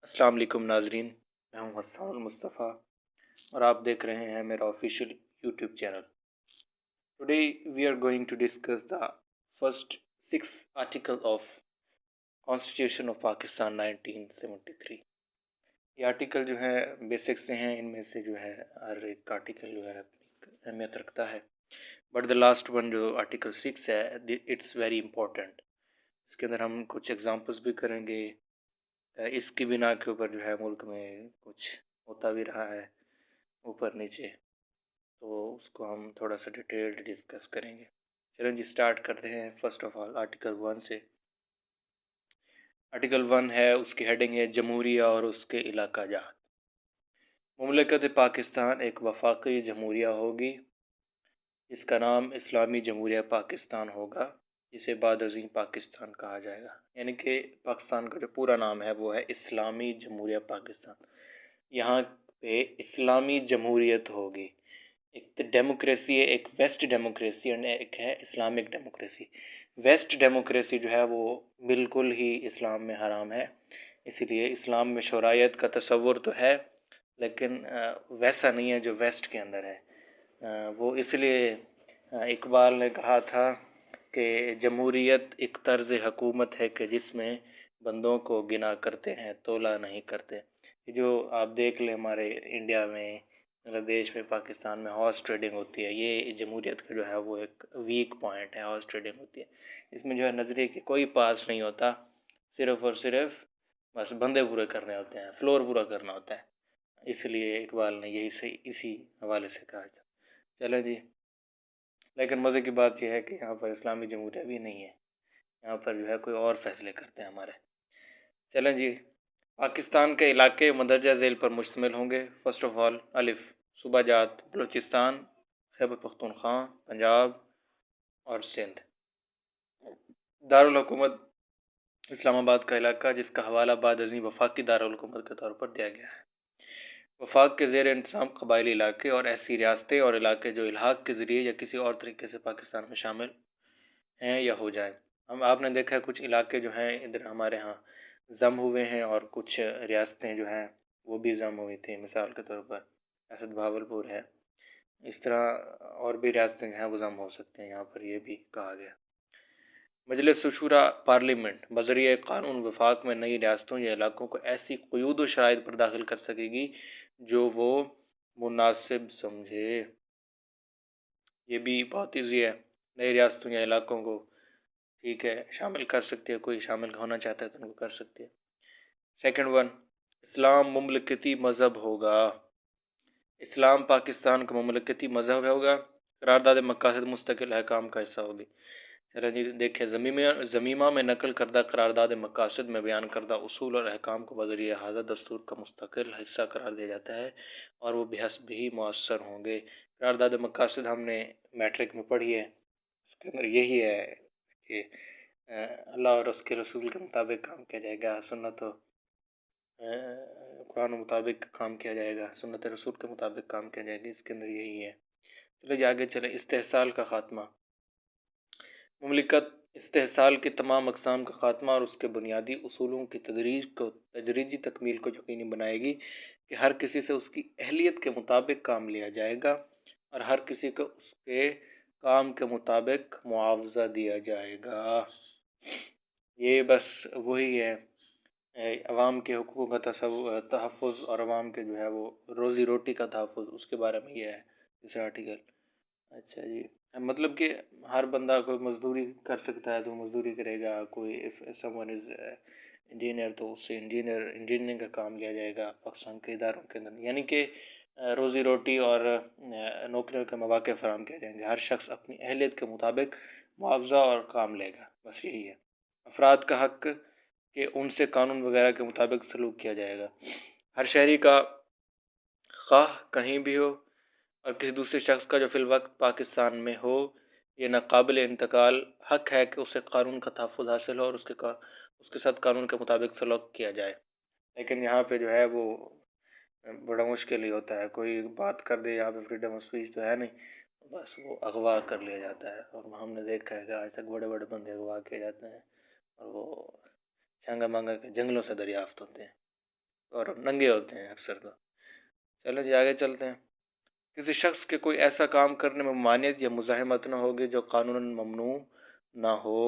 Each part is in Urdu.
السلام علیکم ناظرین، میں ہوں حسان المصطفیٰ اور آپ دیکھ رہے ہیں میرا official YouTube channel. Today we are going to discuss the first 6 article of constitution of Pakistan 1973۔ یہ آرٹیکل جو ہے بیسک سے ہیں، ان میں سے جو ہے ہر ایک آرٹیکل جو ہے اپنی اہمیت رکھتا ہے، بٹ دا لاسٹ ون جو آرٹیکل 6 ہے اٹس ویری امپورٹنٹ۔ اس کے اندر ہم کچھ ایگزامپلس بھی کریں گے، اس کی بنا کے اوپر جو ہے ملک میں کچھ ہوتا بھی رہا ہے اوپر نیچے، تو اس کو ہم تھوڑا سا ڈیٹیلڈ ڈسکس کریں گے۔ چلیں جی اسٹارٹ کرتے ہیں فرسٹ آف آل آرٹیکل 1 سے۔ آرٹیکل 1 ہے، اس کی ہیڈنگ ہے جمہوریہ اور اس کے علاقہ جات۔ مملکت پاکستان ایک وفاقی جمہوریہ ہوگی جس کا نام اسلامی جمہوریہ پاکستان ہوگا، جسے بعد ازیں پاکستان کہا جائے گا۔ یعنی کہ پاکستان کا جو پورا نام ہے وہ ہے اسلامی جمہوریہ پاکستان۔ یہاں پہ اسلامی جمہوریت ہوگی، ایک ڈیموکریسی ہے، ایک ویسٹ ڈیموکریسی اور ایک ہے اسلامک ڈیموکریسی۔ ویسٹ ڈیموکریسی جو ہے وہ بالکل ہی اسلام میں حرام ہے، اسی لیے اسلام میں شرعیت کا تصور تو ہے لیکن ویسا نہیں ہے جو ویسٹ کے اندر ہے۔ وہ اس لیے اقبال نے کہا تھا کہ جمہوریت ایک طرز حکومت ہے کہ جس میں بندوں کو گنا کرتے ہیں تولا نہیں کرتے۔ جو آپ دیکھ لیں ہمارے انڈیا میں، بنگلہ دیش میں، پاکستان میں ہارس ٹریڈنگ ہوتی ہے، یہ جمہوریت کا جو ہے وہ ایک ویک پوائنٹ ہے، ہارس ٹریڈنگ ہوتی ہے۔ اس میں جو ہے نظریے کی کوئی پاس نہیں ہوتا، صرف اور صرف بس بندے پورے کرنے ہوتے ہیں، فلور پورا کرنا ہوتا ہے۔ اس لیے اقبال نے یہی اسی حوالے سے کہا تھا۔ چلیں جی، لیکن مزے کی بات یہ ہے کہ یہاں پر اسلامی جمہوریہ بھی نہیں ہے، یہاں پر جو ہے کوئی اور فیصلے کرتے ہیں ہمارے۔ چلیں جی، پاکستان کے علاقے مندرجہ ذیل پر مشتمل ہوں گے۔ فرسٹ آف آل الف، صوبہ جات بلوچستان، خیبر پختونخوا، پنجاب اور سندھ۔ دارالحکومت اسلام آباد کا علاقہ، جس کا حوالہ بعد ازیں وفاقی دارالحکومت کے طور پر دیا گیا ہے۔ وفاق کے زیر انتظام قبائلی علاقے اور ایسی ریاستیں اور علاقے جو الحاق کے ذریعے یا کسی اور طریقے سے پاکستان میں شامل ہیں یا ہو جائیں۔ آپ نے دیکھا ہے کچھ علاقے جو ہیں ادھر ہمارے ہاں ضم ہوئے ہیں اور کچھ ریاستیں جو ہیں وہ بھی ضم ہوئی تھیں، مثال کے طور پر اسد بھاولپور ہے، اس طرح اور بھی ریاستیں جو ہیں وہ ضم ہو سکتے ہیں، یہاں پر یہ بھی کہا گیا۔ مجلس شورا پارلیمنٹ بذریعہ قانون وفاق میں نئی ریاستوں یا علاقوں کو ایسی قیود و شرائط پر داخل کر سکے گی جو وہ مناسب سمجھے۔ یہ بھی بہت ایزی ہے، نئی ریاستوں یا علاقوں کو ٹھیک ہے شامل کر سکتے ہیں، کوئی شامل ہونا چاہتا ہے تو ان کو کر سکتے ہیں۔ سیکنڈ ون، اسلام مملکتی مذہب ہوگا۔ اسلام پاکستان کا مملکتی مذہب ہوگا، قرارداد مقاصد مستقل احکام کا حصہ ہوگی۔ چلیں جی دیکھیں، ضمیمہ میں نقل کردہ قرارداد مقاصد میں بیان کردہ اصول اور احکام کو بذریعہ حاضر دستور کا مستقل حصہ قرار دیا جاتا ہے اور وہ بحسب ہی مؤثر ہوں گے۔ قرارداد مقاصد ہم نے میٹرک میں پڑھی ہے، اس کے اندر یہی ہے کہ اللہ اور اس کے رسول کے مطابق کام کیا جائے گا، سنت و قرآن مطابق کام کیا جائے گا، سنت رسول کے مطابق کام کیا جائے گا، اس کے اندر یہی ہے۔ چلے جی آگے چلیں، استحصال کا خاتمہ۔ مملکت استحصال کی تمام اقسام کا خاتمہ اور اس کے بنیادی اصولوں کی تدریجی تکمیل کو یقینی بنائے گی کہ ہر کسی سے اس کی اہلیت کے مطابق کام لیا جائے گا اور ہر کسی کو اس کے کام کے مطابق معاوضہ دیا جائے گا۔ یہ بس وہی ہے، عوام کے حقوق کا تحفظ اور عوام کے جو ہے وہ روزی روٹی کا تحفظ، اس کے بارے میں یہ ہے اس آرٹیکل۔ اچھا جی، مطلب کہ ہر بندہ کوئی مزدوری کر سکتا ہے تو مزدوری کرے گا، کوئی سم ون از انجینئر تو اس سے انجینئرنگ کا کام لیا جائے گا پاکستان کے اداروں کے اندر، یعنی کہ روزی روٹی اور نوکریوں کے مواقع فراہم کیے جائیں گے، ہر شخص اپنی اہلیت کے مطابق معاوضہ اور کام لے گا، بس یہی ہے۔ افراد کا حق کہ ان سے قانون وغیرہ کے مطابق سلوک کیا جائے گا، ہر شہری کا خواہ کہیں بھی ہو اور کسی دوسرے شخص کا جو فی الوقت پاکستان میں ہو، یہ ناقابل انتقال حق ہے کہ اسے قانون کا تحفظ حاصل ہو اور اس کے ساتھ قانون کے مطابق سلوک کیا جائے۔ لیکن یہاں پہ جو ہے وہ بڑا مشکل ہی ہوتا ہے، کوئی بات کر دے، یہاں پہ فریڈم آف اسپیچ تو ہے نہیں، بس وہ اغوا کر لیا جاتا ہے، اور ہم نے دیکھا ہے کہ آج تک بڑے بڑے بندے اغوا کیے جاتے ہیں اور وہ چھانگا مانگا کے جنگلوں سے دریافت ہوتے ہیں۔ اور ننگے ہوتے ہیں اکثر تو۔ چلیں جی آگے چلتے ہیں۔ کسی شخص کے کوئی ایسا کام کرنے میں ممانعت یا مزاحمت نہ ہوگی جو قانوناً ممنوع نہ ہو،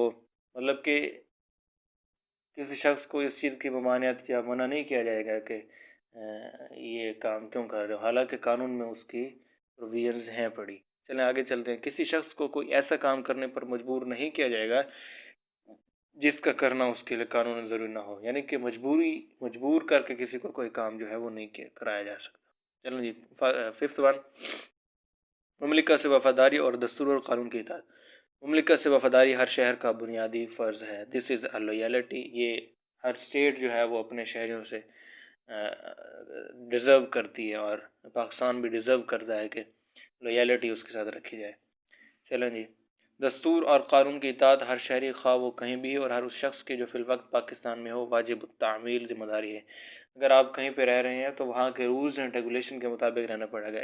مطلب کہ کسی شخص کو اس چیز کی ممانعت یا منع نہیں کیا جائے گا کہ یہ کام کیوں کر رہے ہو، حالانکہ قانون میں اس کی پروویژنز ہیں پڑی۔ چلیں آگے چلتے ہیں۔ کسی شخص کو کوئی ایسا کام کرنے پر مجبور نہیں کیا جائے گا جس کا کرنا اس کے لیے قانون ضروری نہ ہو، یعنی کہ مجبور کر کے کسی کو کوئی کام جو ہے وہ نہیں کرایا جا سکتا۔ چلیں جی 5th 1، مملکت سے وفاداری اور دستور اور قانون کی اطاعت۔ مملکت سے وفاداری ہر شہر کا بنیادی فرض ہے۔ دس از اے لویلٹی، یہ ہر اسٹیٹ جو ہے وہ اپنے شہریوں سے ڈیزرو کرتی ہے، اور پاکستان بھی ڈیزرو کرتا ہے کہ لویلٹی اس کے ساتھ رکھی جائے۔ چلیں جی، دستور اور قانون کی اطاعت ہر شہری خواہ وہ کہیں بھی اور ہر اس شخص کی جو فی الوقت پاکستان میں ہو واجب التعمیل ذمہ داری ہے۔ اگر آپ کہیں پہ رہ رہے ہیں تو وہاں کے رولز اینڈ ریگولیشن کے مطابق رہنا پڑے گا۔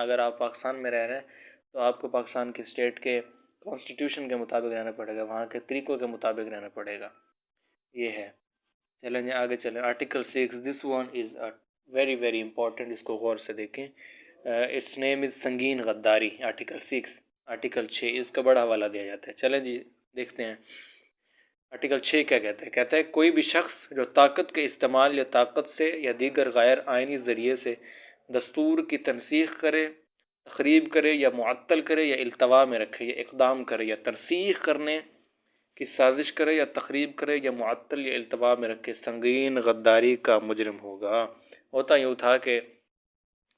اگر آپ پاکستان میں رہ رہے ہیں تو آپ کو پاکستان کی اسٹیٹ کے کانسٹیٹیوشن کے مطابق رہنا پڑے گا، وہاں کے طریقوں کے مطابق رہنا پڑے گا، یہ ہے۔ چلیں جی آگے چلیں۔ Article 6، this one is very very important, اس کو غور سے دیکھیں۔ اٹس نیم از سنگین غداری۔ آرٹیکل 6، آرٹیکل 6 اس کا بڑا حوالہ دیا جاتا ہے۔ چلیں جی دیکھتے ہیں آرٹیکل 6 کیا کہتا ہے۔ کہتا ہے کوئی بھی شخص جو طاقت کے استعمال یا طاقت سے یا دیگر غیر آئینی ذریعے سے دستور کی تنسیخ کرے، تخریب کرے یا معطل کرے یا التوا میں رکھے یا اقدام کرے یا تنسیخ کرنے کی سازش کرے یا تخریب کرے یا معطل یا التوا میں رکھے، سنگین غداری کا مجرم ہوگا۔ ہوتا یوں تھا کہ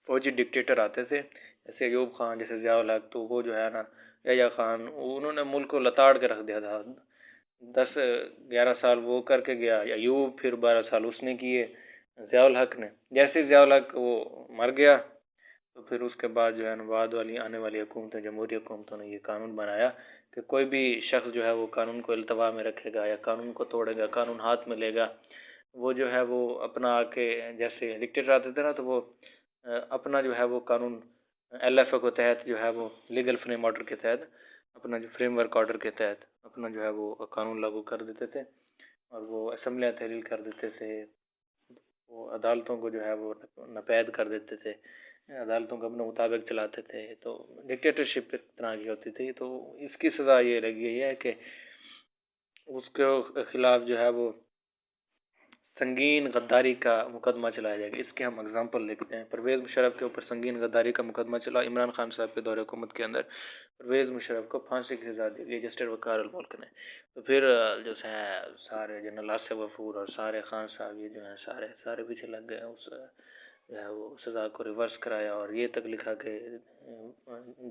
فوجی ڈکٹیٹر آتے تھے، جیسے ایوب خان، جیسے ضیاء الحق، تو وہ جو ہے نا یحییٰ خان، انہوں نے ملک کو لتاڑ کے رکھ دیا تھا۔ 10-11 سال وہ کر کے گیا ایوب، پھر 12 سال اس نے کیے ضیاء الحق نے۔ جیسے ضیاء الحق وہ مر گیا تو پھر اس کے بعد جو ہے نا بعد والی آنے والی حکومتیں، جمہوری حکومتوں نے یہ قانون بنایا کہ کوئی بھی شخص جو ہے وہ قانون کو التوا میں رکھے گا یا قانون کو توڑے گا، قانون ہاتھ میں لے گا، وہ جو ہے وہ اپنا آ کے، جیسے ڈکٹیٹر آتے تھے نا تو وہ اپنا جو ہے وہ قانون LFA کے تحت جو ہے وہ لیگل فریم آرڈر کے تحت، اپنا جو فریم ورک آرڈر کے تحت اپنا جو ہے وہ قانون لاگو کر دیتے تھے، اور وہ اسمبلیاں تحلیل کر دیتے تھے، وہ عدالتوں کو جو ہے وہ ناپید کر دیتے تھے، عدالتوں کو اپنے مطابق چلاتے تھے۔ تو ڈکٹیٹرشپ ایک طرح کی ہوتی تھی۔ تو اس کی سزا یہ لگی گئی ہے کہ اس کے خلاف جو ہے وہ سنگین غداری کا مقدمہ چلایا جائے گا۔ اس کے ہم اگزامپل لکھتے ہیں۔ پرویز مشرف کے اوپر سنگین غداری کا مقدمہ چلا۔ عمران خان صاحب کے دور حکومت کے اندر پرویز مشرف کو پھانسی کی سزا دی گئی جسٹس وقار الملک نے۔ تو پھر جو ہے سارے جنرل آصف غفور اور سارے خان صاحب یہ جو ہیں سارے پیچھے لگ گئے، اس جو ہے وہ سزا کو ریورس کرایا، اور یہ تک لکھا کہ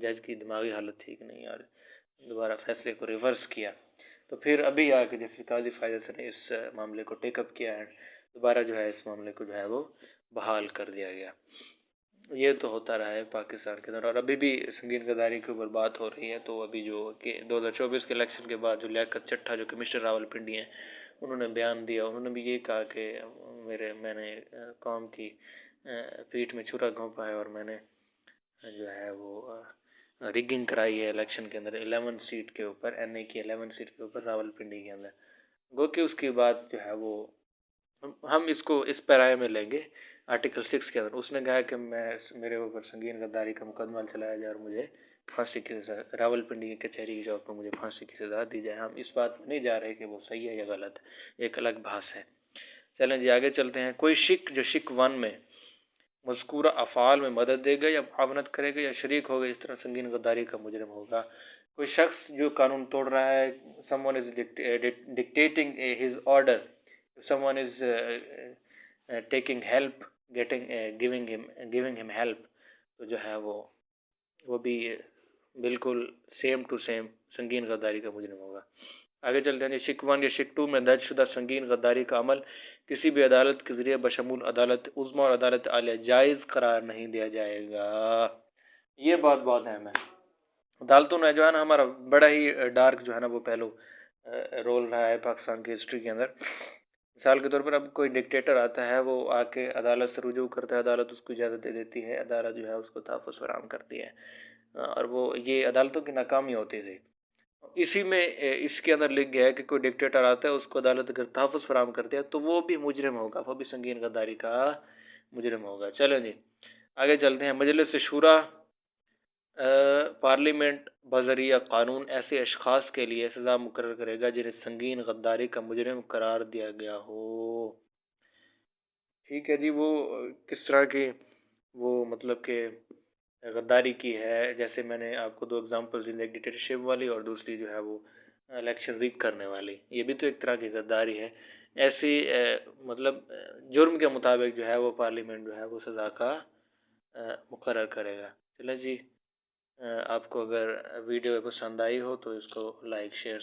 جج کی دماغی حالت ٹھیک نہیں، اور دوبارہ فیصلے کو ریورس کیا۔ تو پھر ابھی آ کے جیسے قاضی فائز نے اس معاملے کو ٹیک اپ کیا ہے، دوبارہ جو ہے اس معاملے کو جو ہے وہ بحال کر دیا گیا۔ یہ تو ہوتا رہا ہے پاکستان کے اندر، اور ابھی بھی سنگین غداری کے اوپر بات ہو رہی ہے۔ تو ابھی جو کہ 2024 کے الیکشن کے بعد جو لیاقت چٹھا جو کمشنر راول پنڈی ہیں، انہوں نے بیان دیا، انہوں نے بھی یہ کہا کہ میں نے قوم کی پیٹھ میں چھرا گھونپا ہے، اور میں نے جو ہے وہ ریگنگ کرائی ہے الیکشن کے اندر 11 سیٹ کے اوپر، NA کی 11 سیٹ کے اوپر راول پنڈی کے اندر۔ گو کہ اس کی بات جو ہے وہ ہم اس کو اس پیرائے میں لیں گے آرٹیکل 6 کے اندر۔ اس نے کہا کہ میرے اوپر سنگین غداری کا مقدمہ چلایا جائے اور مجھے پھانسی کی سزا، راول پنڈی کی کچہری کی چوک پر مجھے پھانسی کی سزا دی جائے۔ ہم اس بات میں نہیں جا رہے کہ وہ صحیح ہے یا غلط ہے، ایک الگ بحث ہے۔ چلیں جی آگے چلتے ہیں۔ کوئی جو شک 1 میں مذکورہ افعال میں مدد دے گا یا معاونت کرے گا یا شریک ہوگا، اس طرح سنگین غداری کا مجرم ہوگا۔ کوئی شخص جو قانون توڑ رہا ہے، someone is dictating his order, someone is taking help, giving him help، تو جو ہے وہ بھی بالکل سیم ٹو سیم سنگین غداری کا مجرم ہوگا۔ آگے چلتے ہیں۔ شک 1 یا شک 2 میں درج شدہ سنگین غداری کا عمل کسی بھی عدالت کے ذریعے بشمول عدالت عظمیٰ اور عدالت عالیہ جائز قرار نہیں دیا جائے گا۔ یہ بات بہت اہم ہے۔ عدالتوں نے جو ہے نا ہمارا بڑا ہی ڈارک جو ہے نا وہ پہلو رول رہا ہے پاکستان کی ہسٹری کے اندر۔ مثال کے طور پر اب کوئی ڈکٹیٹر آتا ہے، وہ آ کے عدالت سے رجوع کرتا ہے، عدالت اس کو اجازت دے دیتی ہے، عدالت جو ہے اس کو تحفظ فراہم کرتی ہے، اور وہ یہ عدالتوں کی ناکامی ہوتی تھی۔ اسی میں اس کے اندر لکھ گیا ہے کہ کوئی ڈکٹیٹر آتا ہے، اس کو عدالت اگر تحفظ فراہم کرتے ہیں تو وہ بھی مجرم ہوگا، وہ بھی سنگین غداری کا مجرم ہوگا۔ چلیں جی آگے چلتے ہیں۔ مجلس شورا پارلیمنٹ بذریعہ قانون ایسے اشخاص کے لیے سزا مقرر کرے گا جنہیں سنگین غداری کا مجرم قرار دیا گیا ہو۔ ٹھیک ہے جی، وہ کس طرح کی وہ مطلب کہ غداری کی ہے، جیسے میں نے آپ کو دو اگزامپل دی، ایک ڈکٹیٹرشپ والی اور دوسری جو ہے وہ الیکشن ریگ کرنے والی، یہ بھی تو ایک طرح کی غداری ہے۔ ایسی مطلب جرم کے مطابق جو ہے وہ پارلیمنٹ جو ہے وہ سزا کا مقرر کرے گا۔ چلیں جی، آپ کو اگر ویڈیو پسند آئی ہو تو اس کو لائک شیئر